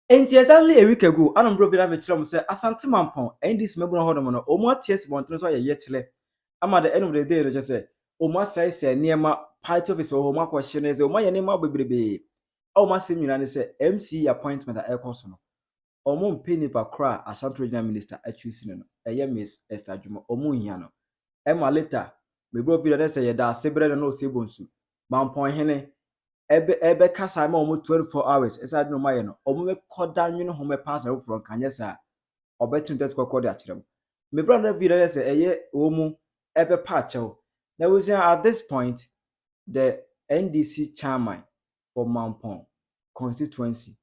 And exactly a week ago, I'm broken up with Chum say, Asante Mampong, and this member of Honoman, or more tears want to say yet. I'm at the end of the day, just say, O my size, near my party office or my question is, O my name, my baby. Oh, my senior, say, MCE appointment at Air Consul. O mon penny per cry, Ashanti Regional Minister at choosing a young Miss Esther Juma, O Muniano. Emma later, me broke with say that Sabre no Sibonsu. Mampong Henny. Ebe kasa ma omo 24 hours esa no maye no omo me koda nwene ho me pass away from kanya sa obetim tet kokode akirem me brother video say eye omo ebe pa chew na we say at this point the NDC chairman for Mampong constituency,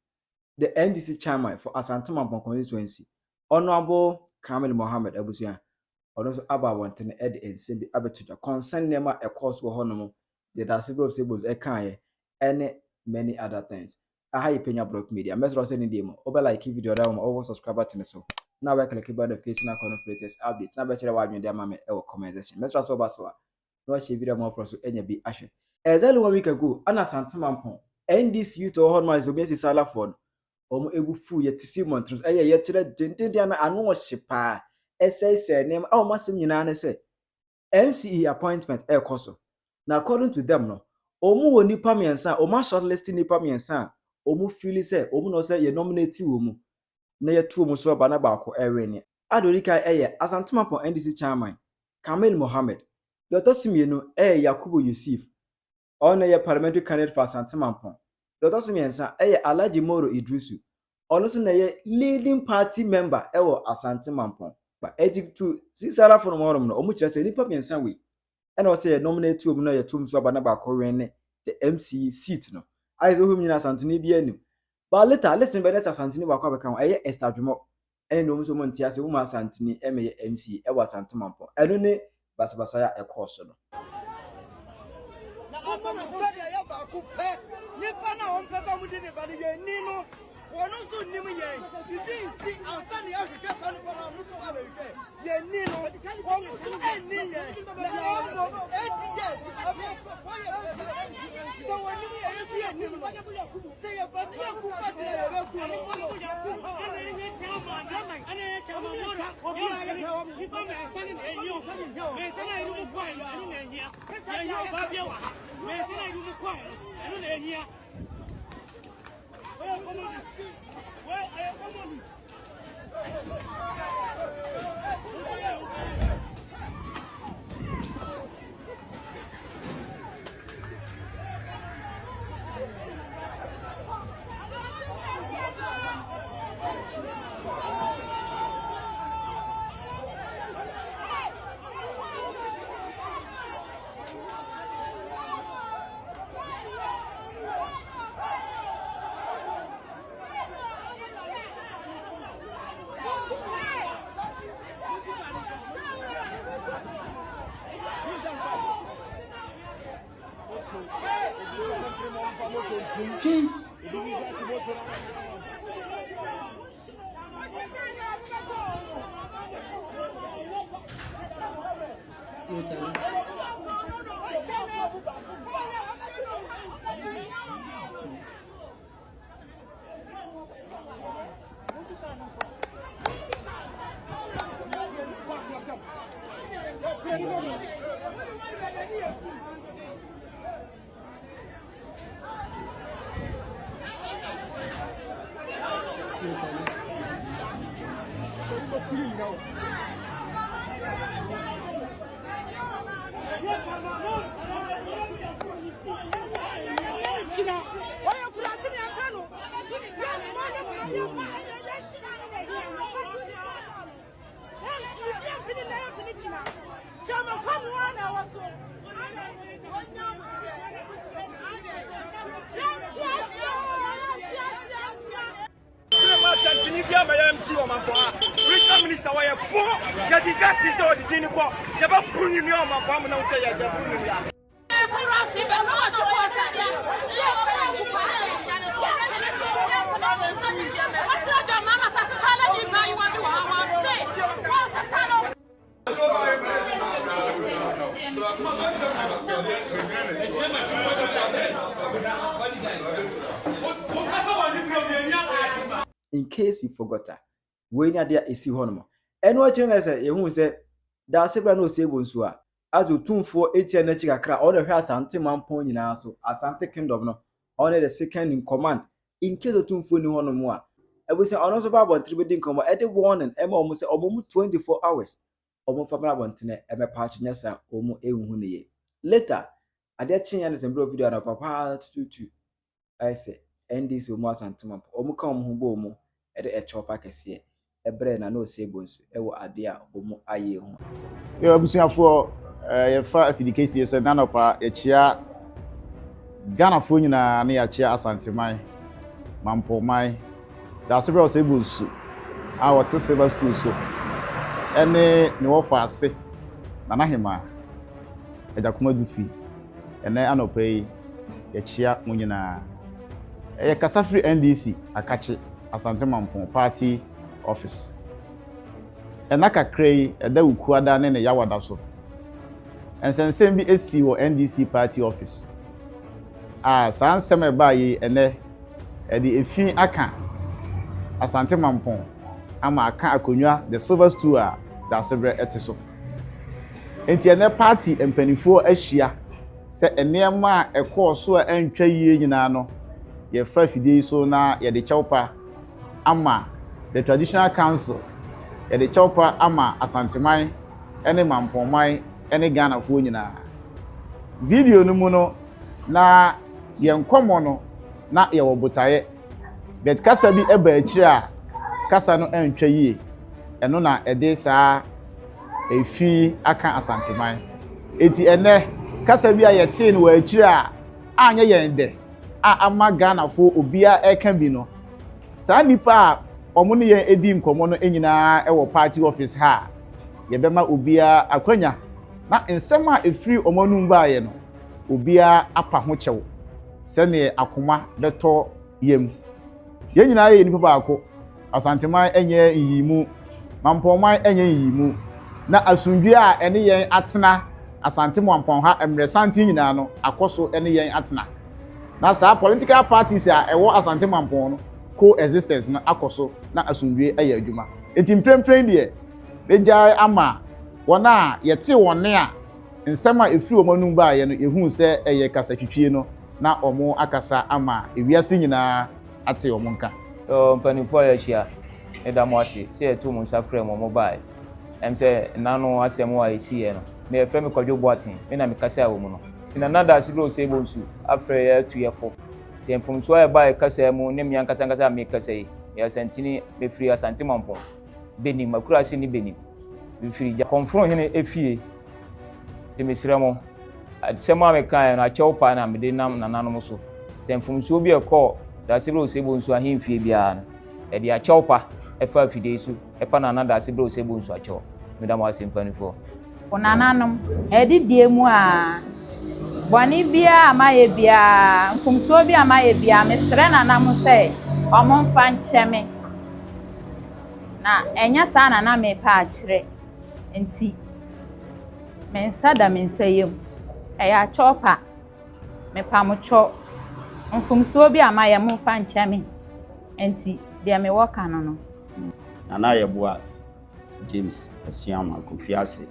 the NDC chairman for Asante Mampong constituency, Honorable Kamil Mohammed Abusia also aba wantene ed ensem bi abetuja concern nema e course wo hono the dasibro sibos e kan and many other things. I have Penyah Block Media. Message send them. Over like video that over subscribe button so. Now we click the notification icon for latest update. Now be share what you dey mama e comment section. Message so baso. No share video more for so enya bi ahwe. Exactly 1 week ago, ana Asante Mampong and this youth or hon my so be Sisala phone. Omo ebu fu ye tisi montros. Eye ye kire dende dia na anu wo hyepa. Say name oh masem nyina na say MCE appointment e koso. Now according to them no omu wo nipa miensa omu shortlisting nipa miensa omu feel say omu no say ye nominate omu na ye tu omu so ba na ba ko ewene adorika eye Asante Mampong NDC Chairman Kamil Mohammed Dr. Simienu Yakubu Yusuf on ye parliamentary candidate for Asante Mampong Dr. Simiensa Alhaji Moro Idrisu ono so na ye leading party member ewo Asante Mampong but Egypt to Sisala for no no omu kire say nipa miensa we and I say nominate omu na ye tu omu so ba na ba ko wene the MCE seat no. I so him nyina Asantini bi anim. But later listen better Asantini wa kwa beka eye establishment. Ene no so monti ase wo Asantini eme MCE e wa Asante Mampong. Eno ne basabasa ya e course no. Na afana study ya ba ku pe. Nipa na on pesa mu di ne ba ye ni no. Wono so nim ye. You didn't see Asante ya hwehwe fa no ba na mu so hwehwe. Ye ni no. Wono so eni ye. Na almost 8 years. So when you hear him, say a party of Kupati, MCE Regional Minister why for get the got is all the dinner for never put you on my bomb now say ya in case you forgot her. When you there is honor. And what you say, you won't say, that's a no say bonsoir. As you tune for 80 and cra, all the house Asante Mampong in our so Asante Kingdom, no, only the second in command. In case of tune for no one more. I will say, honors about 3 wedding come at the warning, Emma almost 24 hours. Almost from Rabantine, Emma Patchnessa, almost a later. At that change and video of Papa to I say, NDC Asante Mampong, Omo come home bomo at the chopper case. Ebre na no say bonsu ewo ade a omo aye ho yo abusuafo ye fa afidikesi so na nopa ye chia Ghana fo nyina na ya chia Asante Mampong mai da so bro say bonsu a wote silver stool so ene ne wo fa ase na hema ejakoma du fi ene anopa yi ye chia mo nyina ye kasafri NDC akache Asante Mampong party office enaka krei eda ukuada ne yawada so ensensem bi esi wo NDC party office sansem e ba yi ene edi efi aka Asante Mampong ama aka akonwa the silver stool da sebre etiso enti ene party empanifo ahia se enema ekoso antwa yie nyina no ye fa fidie so na ye de chawpa ama the traditional council the chopper ama Asante Mampong ene Ghana fo nyina video no mu no na ye nkomo no na ye wobotaye bet kasa bi eba akira kasa no antwa yie eno na ede saa efi aka Asante eti ene kasa bi ayete no wa akira anya yende ama Ghana fo obia eka bi no saa nipa omo ne ye edim komo no enyina e wo party office ha ye bema obia akwanya na nsem a efiri omo nu mba ye no obia apa ho kyew se ne akoma beto yem ye nyina ye nipa baako Asante enye yimu Mampong enye yimu na asundwe a ene yen atena Asante Mampong ha emresanti nyina no akoso ene yen atena na saa political parties a ewo Asante Mampong no coexistence na akoso na asundwe aye adwuma enti mprempren de beja ama wona yete wone a nsema efiri omanum ba ye no ehu se eye kasa twitwie no na omo akasa ama ewiase nyina ate omo nka mpanifo ya hia edamo ase se etu mu nsafre mo mobile emse nanu asemu a esie no me frame kwadwo boatin me na me kasa wo mu no ina nada sigro se bonsu afre ya tuyefo temfum so ya ba kasa mu ne mian kasa me kasa yi ya santini me free Asante Mampong benim makura se ni benim me free ja confront hene efie temesira mo adisema me kan na chewpa na me de nam nananom so temfum so bi e call da sigro se bonsu ahemfie bia no e dia chewpa e fa fide su e pa na nada sigro se bonsu acho me da mo asempanifo onananom e di die mu a boni bia amaye bia mfumso bia amaye bia mesre nanam se omomfa ncheme na enya sana na me pa akire enti mensada mensayem eya chopa me pa mocho mfumso bia amaye mumfa ncheme enti dia me woka no nana yeboa James Asiama Kofiase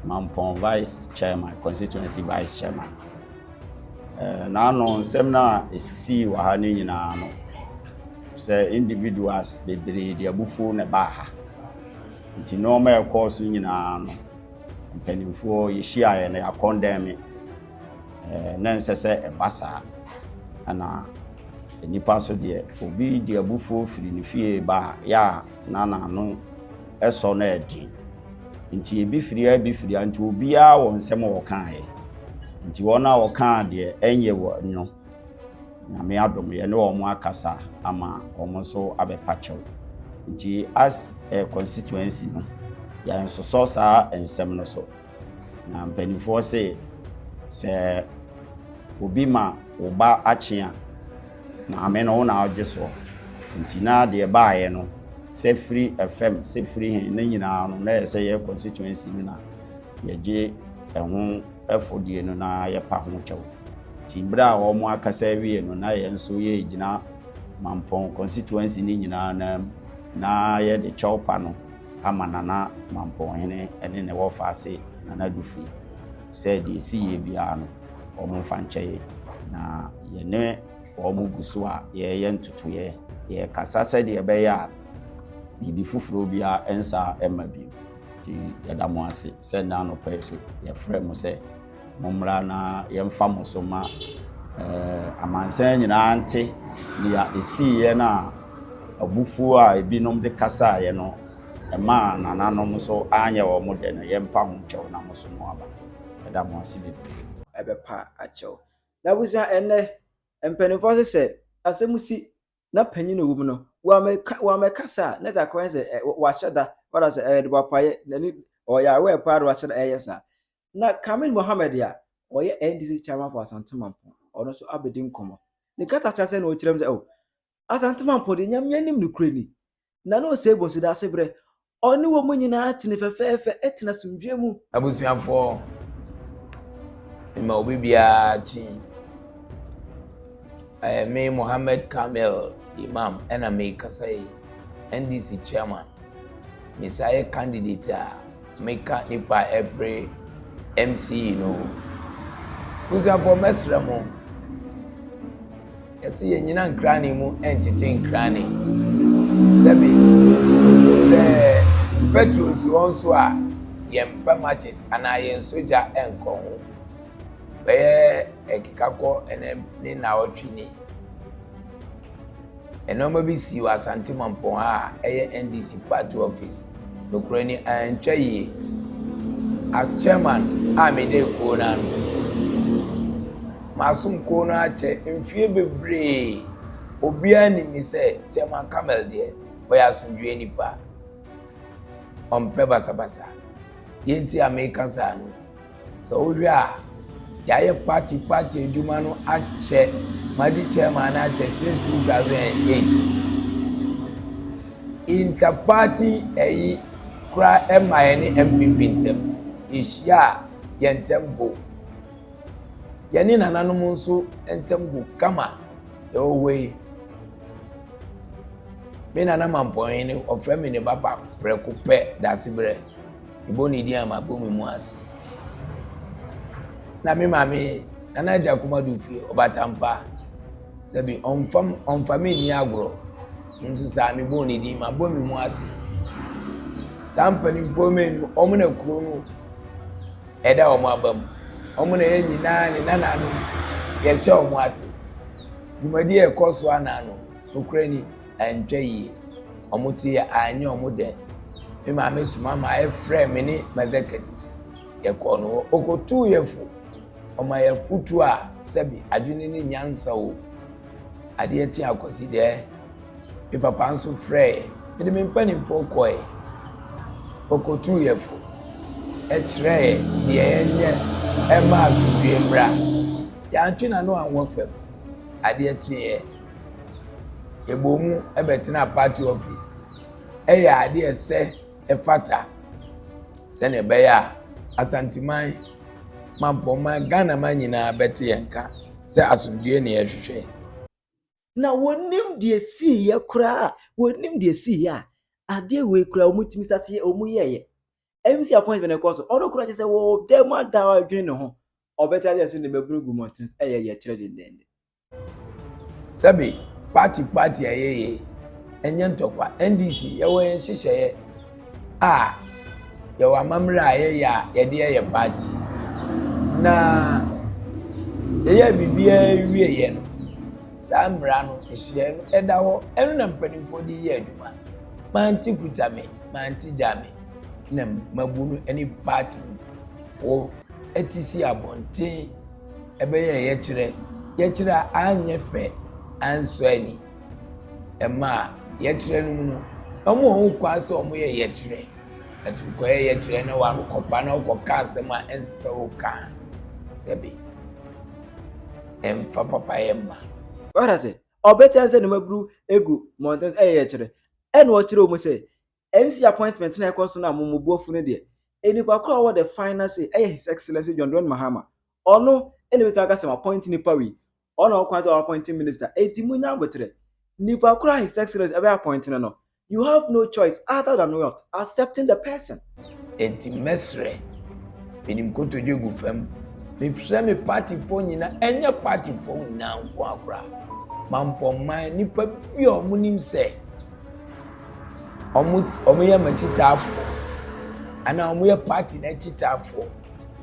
Mampong Vice Chairman, Constituency Vice Chairman. Nano semna isisi wahani nyina no. Se individuals bebre dia bufu ne baha. Nti no ma course nyina no. Mpanimfo yehia ye na condemn na nsese ebasa ana nipa so de obi dia bufu firi ne fie ba ya nana no eso na edi. Nti ebifiri anti obia wo nsem wo kan he nti wona wo kan de enye wo nyo na me adom ye ne wo mo akasa ama wo so abepacho nti as a constituency no ya nso saa ensem no so na mpanifo se obi ma oba achia na me no na ogeso nti na de baaye no se free FM se free hen na nyina no na se ye constituency ni na ye je ehun efodie no na ye pa ho chew ti bra wo mo akasa wie no na ye nso ye gina Mampong constituency ni nyinaa na yɛ de kyɛwpa no ama Nana Mampong hene ɛne ne wɔfa ase Nana Dufu sɛ de si yɛ biara no ɔmo mfa nkyɛe na yɛne ɔmo gu so a yɛyɛ ntotoyɛ yɛ kasa sɛ de ɛbɛyɛ a bibi foforo biara ɛnsa ɛma bi ti yɛda mo ase sɛ na no pɛ so yɛfrɛ mo sɛ mommra na yɛmfa mo so ma amansan nyinaa nte nea ɛsiiɛ no a abufuo a ebinom de kasaeɛ no ɛma nananom so anyɛ wɔ mo de no yɛmpa ho nkyɛw na mo so mo aba ɛda mo ase bebree ɛbɛpa akyɛw na busia ɛnɛ mpanimfoɔ sɛ asɛm si na panyin no wom no wa me kasa na za kwan sɛ wa hyɛda wala sɛ de bapaye nani ɔyɛ we pa wa hyɛda ɛyɛ sa na Kamil Mohammed ya ɔyɛ NDC Chairman for Asante Mampong ɔno so abedi nkɔmɔ ne kasa kyerɛ sɛ na ɔkyerɛm sɛ Asante Mampong de nyamnya nim no kura ni na no sɛ bosi da sebrɛ ɔne wɔ mu nyinaa tene fɛfɛɛfɛ ɛtena sumdwe mu abusuafo ma obi bia chi me Mohammed Kamil Imam ɛna me kasai NDC Chairman misaye candidate a meka nipa every MCE no abusuafo mesra mo yɛsɛ yɛ nyina nkrane mu entity nkrane sɛbi sɛ petrol si wɔn so a yɛmpa matches anaa yɛn soja ɛnkɔ ho bɛyɛ ɛkekakɔ ɛnɛ ne na ɔtwe ni ɛnɔma bi si wɔ Asante Mampong a ɛyɛ NDC party office nokura ni antwa yie as chairman a mede kuo no ano masom kuo no akyɛ mfie bebree obiara nim ni sɛ Chairman Kamil deɛ ɔyɛ asomdwe nipa ɔmpɛ basabasa yɛnti a meka saa no sɛ wohwɛ a yɛayɛ party adwuma no akyɛ madi chairman no akyɛ since 2008 interparty ɛyi kora ɛma yɛne MPP ntɛm yɛhyia a yɛntɛm go yɛne nananom nso ntɛm go kama ɛwɔ yi me Nana Mampong ne ɔfrɛ me ne baba prɛko pɛ dasebrɛ ibɔ ne di ama bɔ me mu ase na me maame Nana Jakuma Dufi Obatampa sɛbi ɔmfa me ni agorɔ nso saa me bɔ ne di ma bɔ me mu ase saa mpanimfoɔ menu ɔmo na kuro no ɛda ɔmo aba mu ɔmo na yɛ nyinaa ne nananom yɛhyɛ ɔmo ase dwumadi ɛkɔ so anano nokura ni antwa yie ɔmo te anya ɔmo dɛ me maame suma ma ɛfrɛ me ne executives yɛkɔ no okotu yɛfo ɔma yɛfutu a sɛbi adwene ne nyansa o adeɛ te akɔsi dɛ me papa nso frɛ me de me mpanimfoɔ kɔɛ okotu yɛfo ɛkyerɛ deɛ yɛnyɛ ɛma asomdwe mmra yɛantwe na no anwɔ fam adeɛ kyeɛ ebo mu ɛbɛtena party office ɛyɛ adeɛ sɛ ɛfata sɛ ne bɛyɛ a Asanteman Mampong Ghana man nyinaa bɛte yɛnka sɛ asomdwe ne yɛhwehwɛ na wonim de si yɛ kura wonim de si ya adeɛ we kura omutimi start yɛ omuyɛyɛ MC appointment ɛkɔ so ɔno kura kyɛ sɛ wo dem ada adwene ne ho ɔbɛta yɛ sɛ ne bɛbrugu mountains ɛyɛ yɛ kyerɛ dendende sɛbi party ɛyɛ ɛnyɛ ntɔkwa NDC yɛwɔ yɛn hyehyɛeɛ a yɛwɔ amammerɛ a yɛyɛ a yɛde yɛyɛ party na yɛyɛ biribiara wieɛ no saa mmara no nhyehyɛeɛ no ɛda hɔ ɛno na mpanimfoɔ de yɛ adwuma manti kuta me manti gya me na mabu no ɛne party foɔ ɛti si abɔnten ɛbɛyɛ yɛkyerɛ a anyɛ fɛ ansɔ ani ɛma yɛkyerɛ no mu no ɔmo ho kwa sɛ ɔmo yɛ yɛkyerɛ ɛtukɔyɛ yɛkyerɛ na wakɔpa na ɔkɔka asɛm a ɛnsɛ wo ka sɛbi ɛmfa papa yɛ mma ɔra sɛ ɔbɛta sɛ ne mabru egu mountains ɛyɛ kyerɛ ɛna ɔkyerɛ mu sɛ MC appointment na ɛkɔ so na momobuafu no deɛ enipa kɔ wɔ the final say ɛyɛ His Excellency John Dramani Mahama ɔno ɛna bɛta aka sɛ appoint nipa wi ɔna ɔkwan sɛ appointing minister eti munya botre Nipakura His Excellency every appointing no. You have no choice other than what? Accepting the person. Enti mesre. Benim koto jogu fam. Me frɛ me party fo nyina enye party fo nyina nko akora. Mampong man nipa bi omo nim sɛ omo yɛ machitafo. Ana omo yɛ party na chitafo.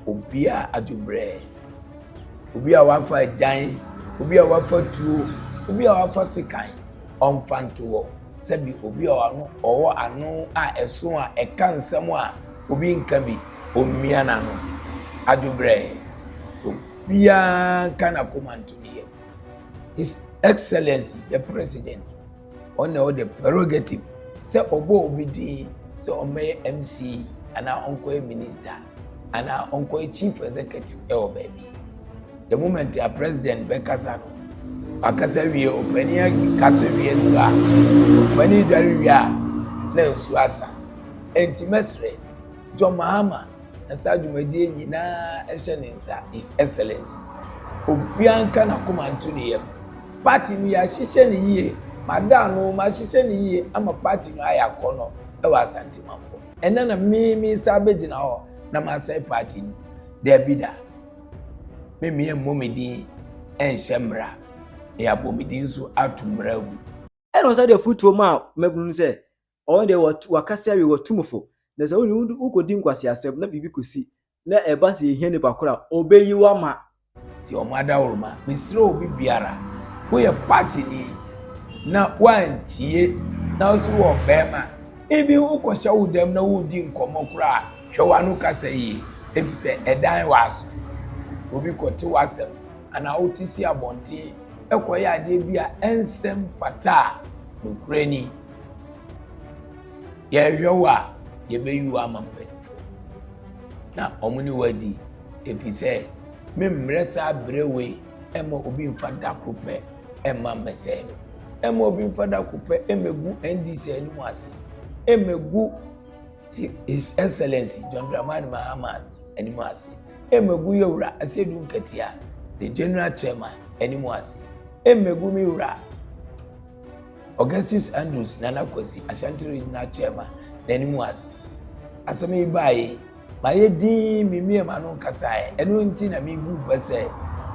Obia adubre. Obia wafa dan, obia wafa tuo, obia wafa sekan. Omfanto sebi obia wano owo ano a ɛso a ɛka nsɛm a obi nka bi omia na no adubre. Obia kana komanto ni. His Excellency the President on all the prerogative say obo obidi say omeye MCE ana onko minister ana onko chief executive baby. The moment a president bekasa no akasa wie Penyah kasa wie nso a Penyah dware wie a na nso asa enti mesre John Mahama asa dwumadie nyina ehye ne nsa His Excellency obianka na komanto ne yam party ni ya hyehyɛ ne yie madano ma hyehyɛ ne yie ama party no ayakɔ no ɛwɔ Asante Mampong ɛna na me sa begina hɔ na ma sai party no there be da me momedi enhyɛ mra ya bomedi nso atumra gu ɛna ɔsa de futuo ma mabunu sɛ ɔwɔ de wakasa wi watumfo na sɛ woni ukodi nkwasi asɛm na bibi kosi na ɛba sɛ ehia ne bakora obeyi wama ti ɔmada worma misire obi biara wo yɛ party ni na wantie na so wo bema ebi wo kɔhyɛ wo dam na wo di nkɔmɔ kora hwɛ wano kasa yi efisɛ ɛdan waso obi kɔte wasɛm ana wo tisi abɔnte ɛkɔyɛ ade bi a ɛnsɛm fata no kurani yɛhwɛ wo a yɛbɛyi wo ama mpanifo na ɔmo ne wadi efisɛ memmerɛ saa brewe ɛma obi mfa dako pɛ ɛma mmɛsɛ no ɛma obi mfa dako pɛ ɛmɛgu NDC anim ase ɛmɛgu His Excellency John Dramani Mahama anim ase ɛmɛgu yɛwura Asiedu Nketia the General Chairman anim ase ɛmɛgu mi wura Augustus Andrews Nana Kwesi Ashanti Regional Chairman anim ase asɛm yi bae ma yɛdi mimie ma no kasae ɛno nti na migu bɛsɛ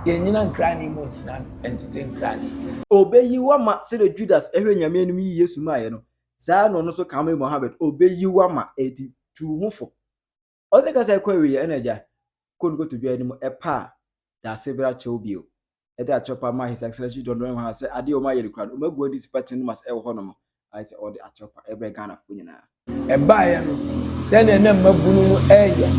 yɛnyina nkrani mu ntina entite nkrani obeyi wama sɛ de Judas ehwe nyame anim yi Yesu ma yɛ no saa no no so kama Mohammed obeyi wama edi tuhufo ɔde kasa kwawi ɛnaja kongo to bia anim ɛpa da sebra chobio ɛde achopa ma His Excellency John Dramani Mahama sɛ ade o ma yɛ rekran o magu odi sipatri no mas ɛwɔ hɔ no I say all the achopa every Ghana fo nyina ɛbaeɛ no sɛne na mabunu no ɛyɛ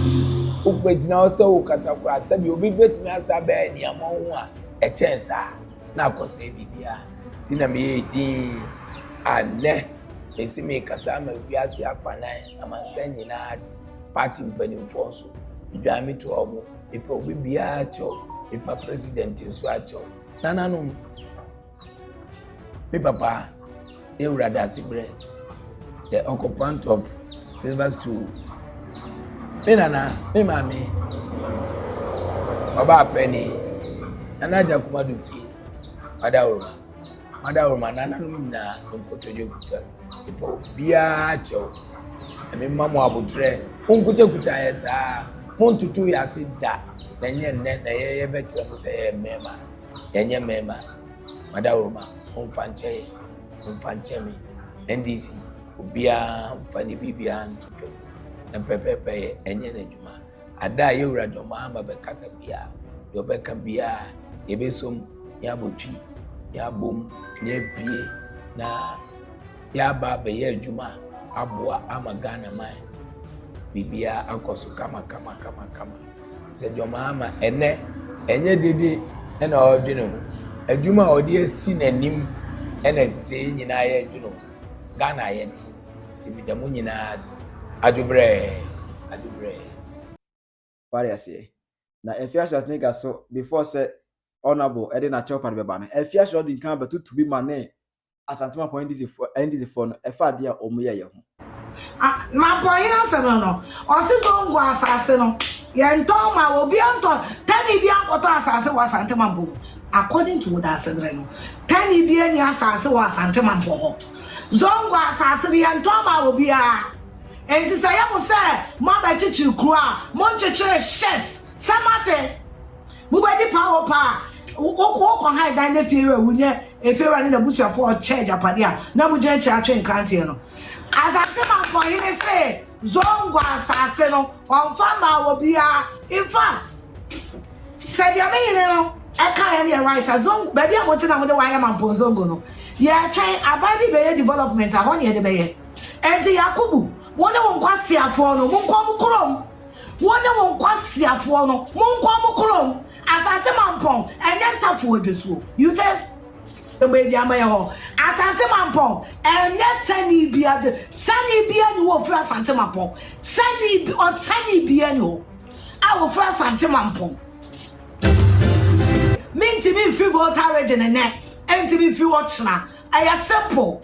wopɛgyina hɔ sɛ wo kasa kora sɛbi obi bɛtumi asa bɛɛ nneɛma ho a ɛkyɛn saa na akɔsɛ bibia nti na meyɛ din anɛ ɛsi me kasa ma wiase apanan amansa nyinaa te party mpanimfoɔ so dwa me to ɔmo mepɛ obi biara kyɛw mepɛ president nso akyɛw nananom me papa yɛwura da asiberɛ the occupant of Silver Stool. Me nana, me mami, Oba Penny, Nana Jakumadu fi, Madaurma, Nana Lumina, Unkoto Jokufa, Ipo Biacho, and me Mamma Abutre, Unkuta Kutayasa, Montutu Yasida, then ye better say Mema, Yanya Mema, Madaurma, Umpanchemi, NDC. Obia mfani bibia ntupe na pepepe enye ne dwuma ada yewura dwuma ama bekasa bia yo beka bia yebesom ya botwi ya bom ya pie na ya ba be ya dwuma aboa ama Ghana man bibia akoso kama se dwuma ama ene enye dede ena odwene ho adwuma odi asi nanim ena sise nyina ya dwene ho Ghana yedi tibida munyinas ajubre Variasi na efiaso as nigga so before say honorable edina chop and beba na efiaso din kan betu to be man Asante Mampong NDC for no efa dia omuye ye ho ma boy na se no o si so ngwa asase no Yentoma will be on Tani be what Asante was Asante Mampong. According to what I said, Tani be any Asante was Asante Mampong. Zongo Asante Yentoma will be a. And to say, I will say, Mama Chichu Kua, Monchiche shirts, Samate, Mubadi Power Pa, walk on high than the fear when you if you're running a bush for a change up at there. No, we just train Cantiano. As I say, my point, he say, Zongo Asaseno, on Fama will be a. In fact, said Yamino, I can't hear right as Zong, baby, I'm wanting to know why I'm on Ponzongo. Yeah, trying a baby development, I want you to be. And Yakubu. Wone won kwase afo no monkom krom wone won kwase afo no monkom krom Asante Mampong enye ntafo adwesuo you test the baby amaye ho Asante Mampong enye tani bia ni wo fra Asante Mampong tani bia ni ho a wo fra Asante Mampong minti mi free water region ne enti mi free watchna aya simple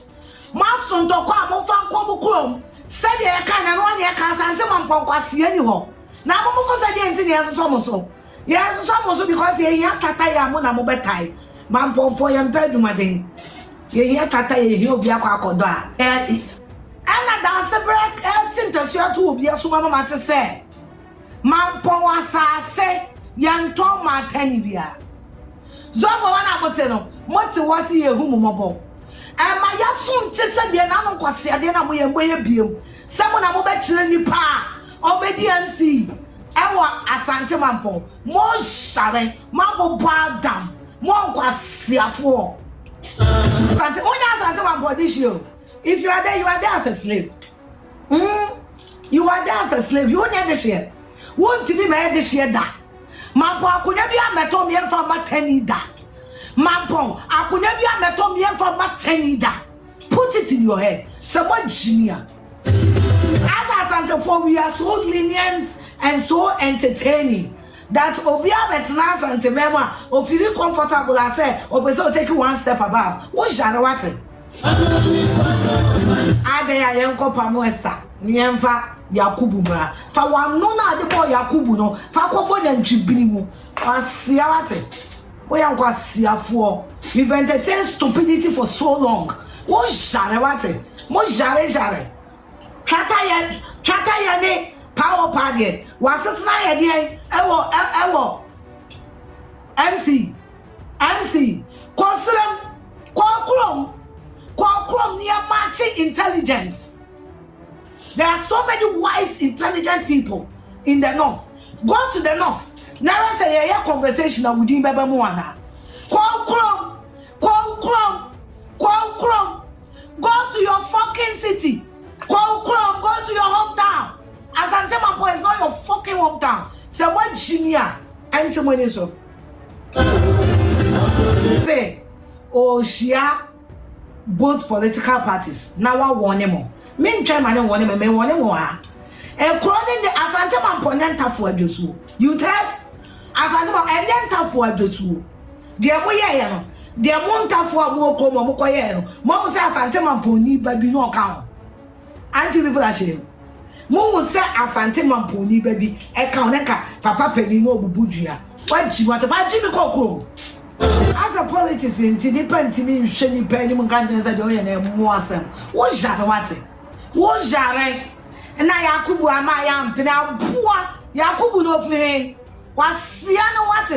maso ndokwa amofa nkom krom said ya kana no anya ka Asante Mampong kwase ani ho na amofo said enti ne yeso mo so because ye ya tata ya mo na mo betai Mampong for yam pedumaden ye ya tata ye hi obi akodo a ana da se break tintasua to obi aso ma mate se Mampong asase yanto matani bia zobo wana mote no mote wasi ye hu mobo ma yasun ti se de na no kwase ade na mo ye mboye biem se mo na mo be kire nipa obedi MCE ewa Asante Mampong mo share mabo badam mo kwase afo Asante onya Asante Mampong this year if you are there as a slave you are there as a slave you only this year won't be me this year da Mampong akunya bia meto me fa matani da Mampong akunya bia meto me fa matani da put it in your head someone junior as Asante for we are so lenient and so entertaining that obia betna Asante mema o feel comfortable I say o person take one step above what jare what abeya yenko pamoesta nyemfa Yakubu mra fa wano na ade boy Yakubu no fa kobo na ntwibini mu asia wate we yanko asiafo we've entertained stupidity for so long wo jare wate mo jare chata ye ne power party wasetna ye de ewo MC consider kokrom near matching intelligence. There are so many wise, intelligent people in the north. Go to the north. Never say a conversation with him, Baba Moana. Go to your fucking city. Go to your hometown. Asante Mampong is not your fucking hometown. Say what Jimia and to so. Say, oh, Shia, both political parties. Now I want them. Me chairman want me want him more. And calling the Asante Mampong ntafo adwesu. You test Asante Mampong ntafo adwesu. Dia mo ye no. Dia mo ntafo amo ko mo koye no. Mo say Asante Mampong ni baby no ka. Anti people are shame. Mo say Asante Mampong ni baby e ka oneka papa peni no obubudua. Waji what me kokro. As a politics in Tinipantimi Sheni Penny Munganjan said, oh, and Moasem. What jare what? What jare? And I Yakubu Amayam Pena Pua Yakubu no flame. Was Siano what?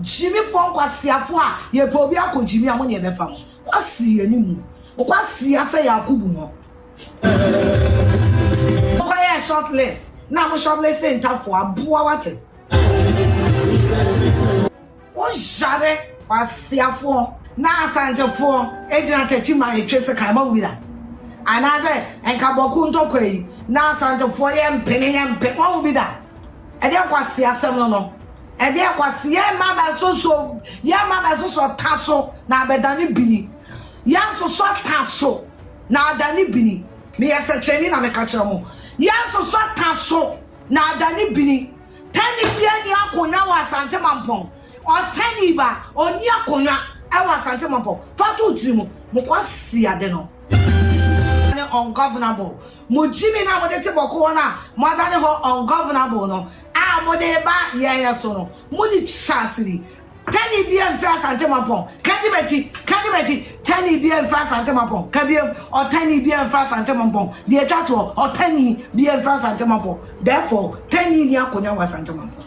Jimmy Fong was Siafua, ye Pobia ko Jimmy among your fam. Was see any more? What see I say Yakubu no? Why a short list? Now short list in tough for a boa what? O jare wasiafo na asantefo ejina techima etwese kan ma wira anaze enkaboku ntokwai na asantefo yempe won bi da ede kwase asem no ede kwase ye mama soso taso na bedani bini ya soso taso na adani bini me yesa cheni na me ka kire mo ya soso taso na adani bini tani bia ni akonya wa Asante Mampong Otani ba oni akonya ewa Asante Mampong fatu timu mo kwasi ade no ungovernable mo jimi na mo de te boko na mo adane ho ungovernable no a mode ba ye so no muni chasiri tani bi en fa Asante Mampong kadimechi tani bi en fa Asante Mampong kabiem or tani bi en fa Asante Mampong the atwato or tani bi en fa Asante Mampong therefore tani ni akonya wa Asante Mampong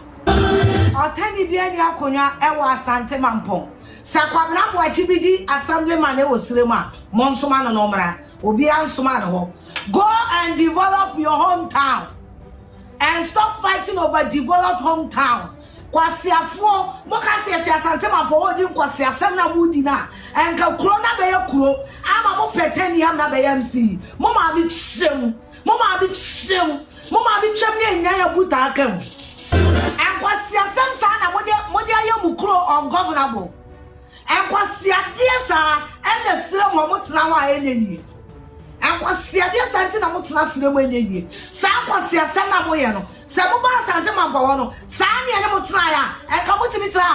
or tani bi en akonya e wa Asante Mampong sakwabna bo achibidi assemblyman e osirema monsoma no mra obi ansoma no ho go and develop your hometown and stop fighting over developed hometowns. Kwasiafo mokasi eti Asante Mampong odi kwasiasem na mudi na enka kuro na be kuro ama mo petani am na be MCE mo ma bi twem ne nya ya buta akam enkwasiasem sa na modi aye mu kuro ungovernable enkwasiade sa ene sire mo tena ho ayenyi enkwasiade sa nti na mo tena sire mo enyi sa enkwasiasem na mo ye no se mo ba Asante Mampong no sa ne ne mo tena ya enka mo timi tena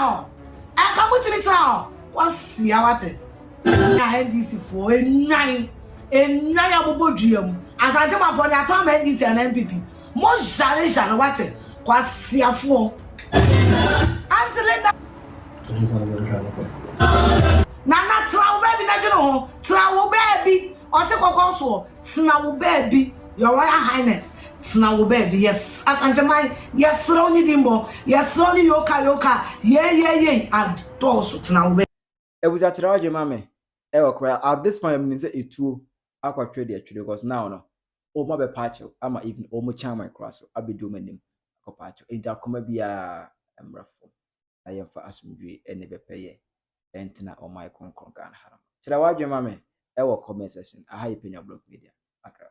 ho kwasia wate na NDC fo enyan ya boboduam Asante Mampong ya to ma NDC na MPP mo jare wate kwasia fo antilenda na trawo baby na dwene ho trawo baby ote kokko so trawo baby your royal highness trawo baby yes Asante man yes roni dimbo yes roni yoka ye adoso trawo baby ebuza chirawo je mame wakwa at this point means etuo akwa trade actually because now no o ma be pacho ama even o mo chairman cross abedu manim akopacho enta koma bia emrafo ayemfa asumdwe ene bepeye entina o my konkon kan haram chirawo je mame comment section aha Penyah blog media akra